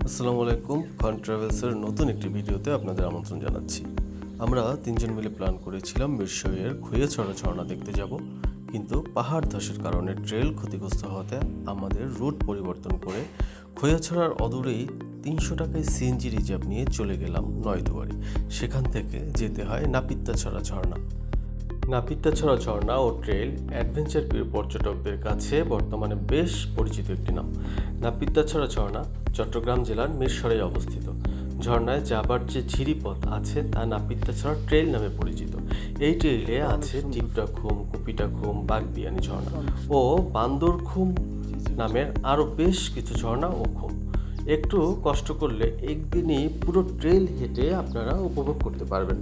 আসসালামু আলাইকুম। ফান ট্রাভেলসের নতুন একটি ভিডিওতে আপনাদের আমন্ত্রণ জানাচ্ছি। আমরা তিনজন মিলে প্ল্যান করেছিলাম মিরসরাইয়ের খৈয়াছড়া ঝর্ণা দেখতে যাব, কিন্তু পাহাড় ধসের কারণে ট্রেল ক্ষতিগ্রস্ত হতে আমাদের রুট পরিবর্তন করে খৈয়াছড়ার অদূরেই 300 টাকায় সিএনজি রিজার্ভ নিয়ে চলে গেলাম নয়দুয়ারি। সেখান থেকে যেতে হয় নাপিত্তাছড়া ঝর্ণা। নাপিত্তাছড়া ঝর্ণা ও ট্রেল অ্যাডভেঞ্চার প্রিয় পর্যটকদের কাছে বর্তমানে বেশ পরিচিত একটি নাম। নাপিত্তাছড়া ঝর্ণা চট্টগ্রাম জেলার মিরসরাইয়ে অবস্থিত। ঝর্ণায় যাবার যে ঝিরিপথ আছে তা নাপিত্তাছড়া ট্রেল নামে পরিচিত। এই ট্রেলে আছে টিপটাখুম, কুপিটাখুম, বাগবিয়ানি ঝর্ণা ও বান্দরখুম নামের আরও বেশ কিছু ঝর্ণা ও খুম। একটু কষ্ট করলে একদিনই পুরো ট্রেল হেঁটে আপনারা উপভোগ করতে পারবেন।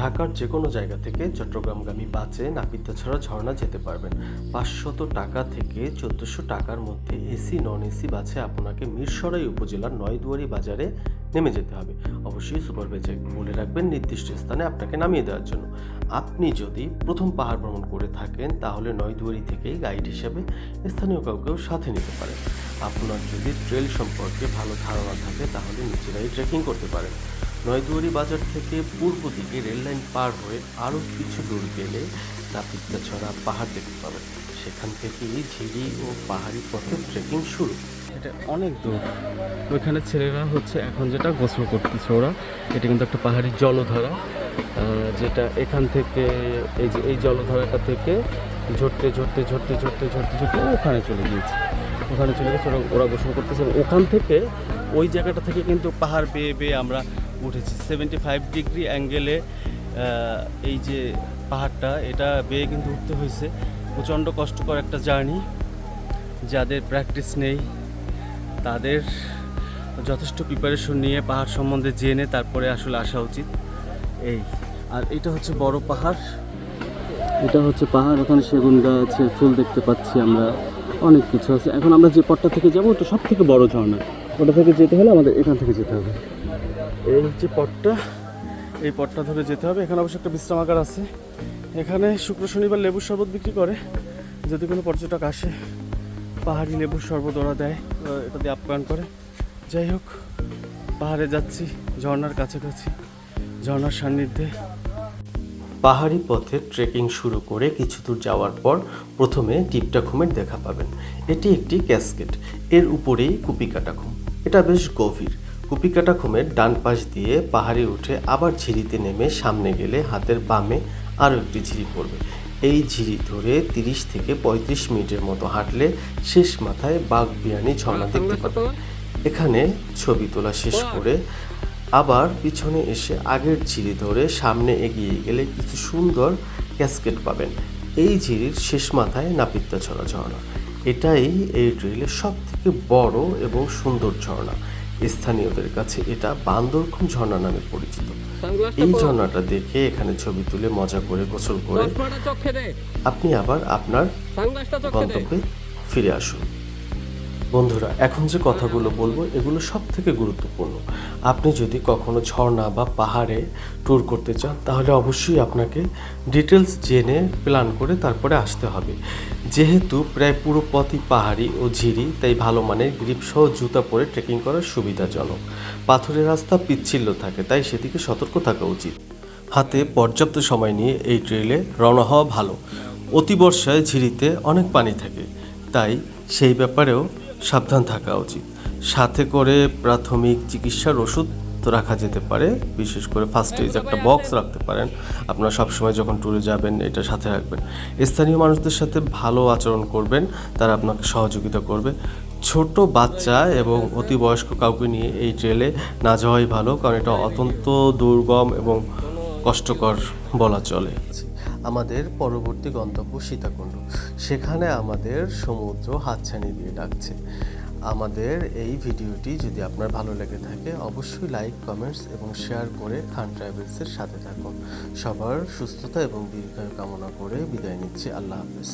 ঢাকার যে কোনো জায়গা থেকে চট্টগ্রামগামী বাসে নাপিত্তাছড়া ঝর্ণা যেতে পারবেন। 500 টাকা থেকে 1400 টাকার মধ্যে এসি নন এসি বাসে আপনাকে মিরসরাই উপজেলার নয়দুয়ারি বাজারে নেমে যেতে হবে। অবশ্যই সুপারভাইজারকে বলে রাখবেন নির্দিষ্ট স্থানে আপনাকে নামিয়ে দেওয়ার জন্য। আপনি যদি প্রথম পাহাড় ভ্রমণ করে থাকেন তাহলে নয়দুয়ারি থেকেই গাইড হিসাবে স্থানীয় কাউকেও সাথে নিতে পারেন। আপনার যদি ট্রেল সম্পর্কে ভালো ধারণা থাকে তাহলে নিজেরাই ট্রেকিং করতে পারেন। নয়দুয়ারি বাজার থেকে পূর্ব দিকে রেললাইন পার হয়ে আরও কিছু দূর গেলে নাপিত্তাছড়া পাহাড় দেখতে পাবেন। সেখান থেকেই ঝিরি ও পাহাড়ি পথে ট্রেকিং শুরু। এটা অনেক দূর। ওইখানে ছেলেরা এখন যেটা গোসল করতেছে ওরা, এটা কিন্তু একটা পাহাড়ি জলধারা, যেটা এখান থেকে এই জলধারাটা থেকে ঝরতে ওখানে চলে গিয়েছে। ওরা গোসল করতেছে। ওখান থেকে ওই জায়গাটা থেকে কিন্তু পাহাড় বেয়ে বেয়ে আমরা উঠেছি 75 ডিগ্রি অ্যাঙ্গেলে। এই যে পাহাড়টা, এটা বেয়ে কিন্তু উঠতে হয়েছে। প্রচণ্ড কষ্টকর একটা জার্নি। যাদের প্র্যাকটিস নেই তাদের যথেষ্ট প্রিপারেশন নিয়ে পাহাড় সম্বন্ধে জেনে তারপরে আসলে আসা উচিত। আর এটা হচ্ছে বড় পাহাড়, ওখানে সেগুন গাছ, ফুল দেখতে পাচ্ছি আমরা, অনেক কিছু আছে। এখন আমরা যে পথটা থেকে যাবো ওটা সব থেকে বড় ঝর্ণা। ওটা থেকে যেতে হলে আমাদের এখান থেকে যেতে হবে। এই হচ্ছে পথটা, এই পথটা ধরে যেতে হবে। এখানে অবশ্য একটা বিশ্রামাগার আছে। এখানে শুক্র শনিবার লেবুর শরবত বিক্রি করে। যদি কোনো পর্যটক আসে, পাহাড়ি লেবুর শরবত ওরা দেয়, এটা দিয়ে আপ্যায়ন করে। যাই হোক, পাহাড়ে যাচ্ছি ঝর্ণার কাছাকাছি, ঝর্ণার সান্নিধ্যে। পাহাড়ি পথে ট্রেকিং শুরু করে কিছু দূর যাওয়ার পর প্রথমে টিপটাখুমের দেখা পাবেন। এটি একটি ক্যাসকেড, এর উপরেই কুপিকাটাখুম। এটা বেশ গভীর। কুপিকাটাখুমের ডান পাশ দিয়ে পাহাড়ে উঠে আবার ঝিরিতে নেমে সামনে গেলে হাতের বামে আরও একটি ঝিরি পড়বে। এই ঝিরি ধরে 30 থেকে 35 মিনিটের মতো হাঁটলে শেষ মাথায় বাগবিয়ানি ঝর্ণা দেখতে পাবেন। এখানে ছবি তোলা শেষ করে আবার পিছনে এসে আগের ঝিরি ধরে সামনে এগিয়ে গেলে কিছু সুন্দর ক্যাসকেড পাবেন। এই ঝিরির শেষ মাথায় নাপিত্তাছড়া ঝর্ণা। এটাই এই ট্রেইলের সব থেকে বড় এবং সুন্দর ঝর্ণা। স্থানীয়দের কাছে এটা বান্দরখুম ঝর্ণা নামে পরিচিত। এই ঝর্ণাটা দেখে এখানে ছবি তুলে মজা করে গোসল করে আপনি আবার আপনার গন্তব্যে ফিরে আসুন। বন্ধুরা, এখন যে কথাগুলো বলবো এগুলো সব থেকে গুরুত্বপূর্ণ। আপনি যদি কখনো ঝর্ণা বা পাহাড়ে ট্যুর করতে চান তাহলে অবশ্যই আপনাকে ডিটেলস জেনে প্ল্যান করে তারপরে আসতে হবে। যেহেতু প্রায় পুরো পথই পাহাড়ি ও ঝিরি, তাই ভালো মানের গ্রিপ সহ জুতা পরে ট্রেকিং করা সুবিধাজনক। পাথরের রাস্তা পিচ্ছিল থাকে, তাই সেদিকে সতর্ক থাকা উচিত। হাতে পর্যাপ্ত সময় নিয়ে এই ট্রেইলে রওনা হওয়া ভালো। অতিবর্ষায় ঝিরিতে অনেক পানি থাকে, তাই সেই ব্যাপারেও সাবধান থাকা উচিত। সাথে করে প্রাথমিক চিকিৎসার ওষুধ তো রাখা যেতে পারে, বিশেষ করে ফার্স্ট এজ একটা বক্স রাখতে পারেন। আপনারা সবসময় যখন ট্যুরে যাবেন এটা সাথে রাখবেন। স্থানীয় মানুষদের সাথে ভালো আচরণ করবেন, তারা আপনাকে সহযোগিতা করবে। ছোট বাচ্চা এবং অতি বয়স্ক কাউকে নিয়ে এই ট্রেলে না যাওয়াই ভালো, কারণ এটা অত্যন্ত দুর্গম এবং কষ্টকর বলা চলে। আমাদের পরবর্তী গন্তব্য সীতাকুণ্ড। সেখানে আমাদের সমুদ্র হাতছানি দিয়ে ডাকছে। আমাদের এই ভিডিওটি যদি আপনার ভালো লেগে থাকে অবশ্যই লাইক, কমেন্টস এবং শেয়ার করে খান ট্রাভেলসের সাথে থাকুন। সবার সুস্থতা এবং দীর্ঘায়ু কামনা করে বিদায় নিচ্ছি। আল্লাহ হাফেজ।